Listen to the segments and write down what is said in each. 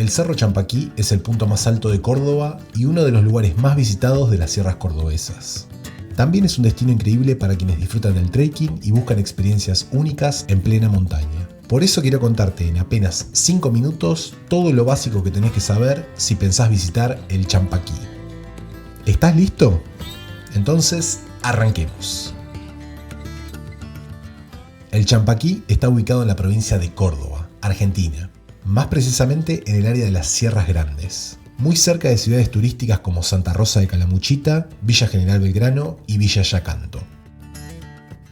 El Cerro Champaquí es el punto más alto de Córdoba y uno de los lugares más visitados de las sierras cordobesas. También es un destino increíble para quienes disfrutan del trekking y buscan experiencias únicas en plena montaña. Por eso quiero contarte en apenas 5 minutos todo lo básico que tenés que saber si pensás visitar el Champaquí. ¿Estás listo? Entonces, arranquemos. El Champaquí está ubicado en la provincia de Córdoba, Argentina, más precisamente en el área de las Sierras Grandes, muy cerca de ciudades turísticas como Santa Rosa de Calamuchita, Villa General Belgrano y Villa Yacanto.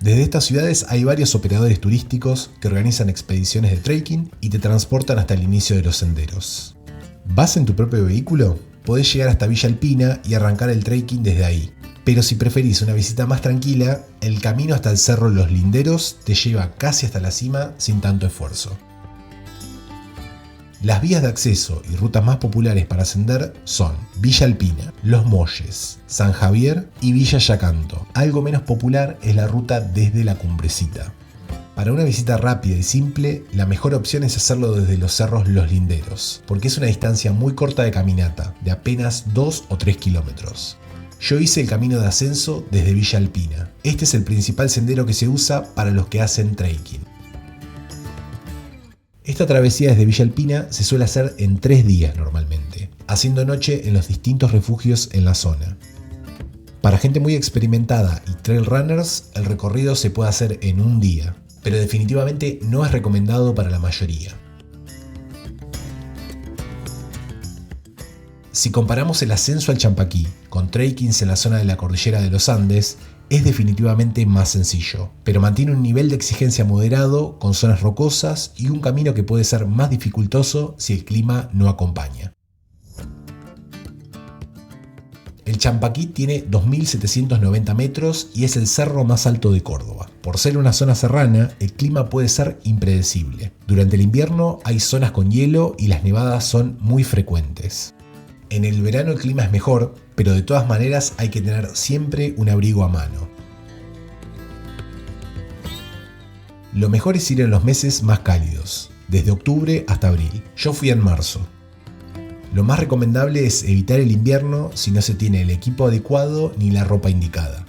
Desde estas ciudades hay varios operadores turísticos que organizan expediciones de trekking y te transportan hasta el inicio de los senderos. ¿Vas en tu propio vehículo? Podés llegar hasta Villa Alpina y arrancar el trekking desde ahí. Pero si preferís una visita más tranquila, el camino hasta el Cerro Los Linderos te lleva casi hasta la cima sin tanto esfuerzo. Las vías de acceso y rutas más populares para ascender son Villa Alpina, Los Molles, San Javier y Villa Yacanto. Algo menos popular es la ruta desde la Cumbrecita. Para una visita rápida y simple, la mejor opción es hacerlo desde los cerros Los Linderos, porque es una distancia muy corta de caminata, de apenas 2 o 3 kilómetros. Yo hice el camino de ascenso desde Villa Alpina. Este es el principal sendero que se usa para los que hacen trekking. Esta travesía desde Villa Alpina se suele hacer en 3 días normalmente, haciendo noche en los distintos refugios en la zona. Para gente muy experimentada y trail runners, el recorrido se puede hacer en un día, pero definitivamente no es recomendado para la mayoría. Si comparamos el ascenso al Champaquí con trekkings en la zona de la cordillera de los Andes, es definitivamente más sencillo, pero mantiene un nivel de exigencia moderado con zonas rocosas y un camino que puede ser más dificultoso si el clima no acompaña. El Champaquí tiene 2.790 metros y es el cerro más alto de Córdoba. Por ser una zona serrana, el clima puede ser impredecible. Durante el invierno hay zonas con hielo y las nevadas son muy frecuentes. En el verano el clima es mejor, pero de todas maneras hay que tener siempre un abrigo a mano. Lo mejor es ir en los meses más cálidos, desde octubre hasta abril. Yo fui en marzo. Lo más recomendable es evitar el invierno si no se tiene el equipo adecuado ni la ropa indicada.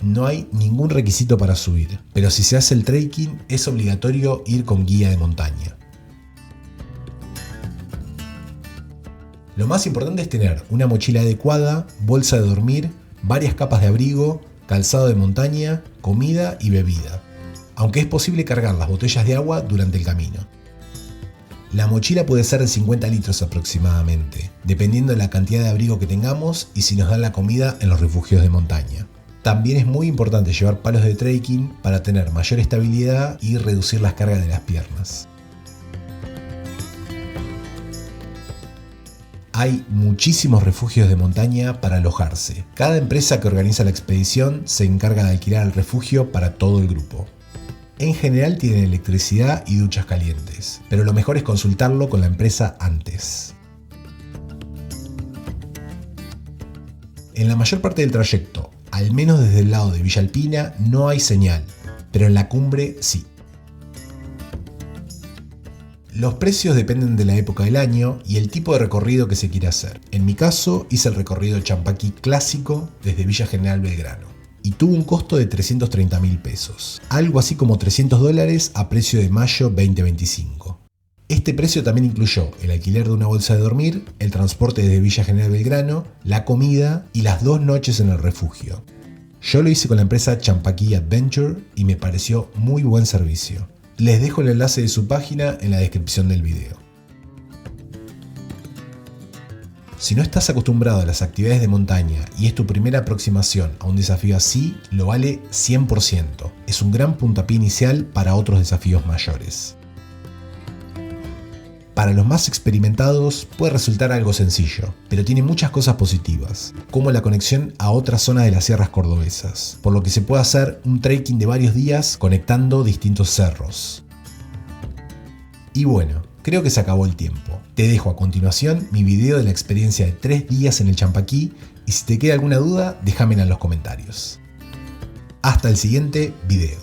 No hay ningún requisito para subir, pero si se hace el trekking es obligatorio ir con guía de montaña. Lo más importante es tener una mochila adecuada, bolsa de dormir, varias capas de abrigo, calzado de montaña, comida y bebida, aunque es posible cargar las botellas de agua durante el camino. La mochila puede ser de 50 litros aproximadamente, dependiendo de la cantidad de abrigo que tengamos y si nos dan la comida en los refugios de montaña. También es muy importante llevar palos de trekking para tener mayor estabilidad y reducir las cargas de las piernas. Hay muchísimos refugios de montaña para alojarse. Cada empresa que organiza la expedición se encarga de alquilar el refugio para todo el grupo. En general tienen electricidad y duchas calientes, pero lo mejor es consultarlo con la empresa antes. En la mayor parte del trayecto, al menos desde el lado de Villa Alpina, no hay señal, pero en la cumbre sí. Los precios dependen de la época del año y el tipo de recorrido que se quiere hacer. En mi caso, hice el recorrido Champaquí clásico desde Villa General Belgrano y tuvo un costo de 330.000 pesos, algo así como $300 a precio de mayo 2025. Este precio también incluyó el alquiler de una bolsa de dormir, el transporte desde Villa General Belgrano, la comida y las 2 noches en el refugio. Yo lo hice con la empresa Champaquí Adventure y me pareció muy buen servicio. Les dejo el enlace de su página en la descripción del video. Si no estás acostumbrado a las actividades de montaña y es tu primera aproximación a un desafío así, lo vale 100%. Es un gran puntapié inicial para otros desafíos mayores. Para los más experimentados puede resultar algo sencillo, pero tiene muchas cosas positivas, como la conexión a otras zonas de las sierras cordobesas, por lo que se puede hacer un trekking de varios días conectando distintos cerros. Y bueno, creo que se acabó el tiempo. Te dejo a continuación mi video de la experiencia de 3 días en el Champaquí y si te queda alguna duda, déjamela en los comentarios. Hasta el siguiente video.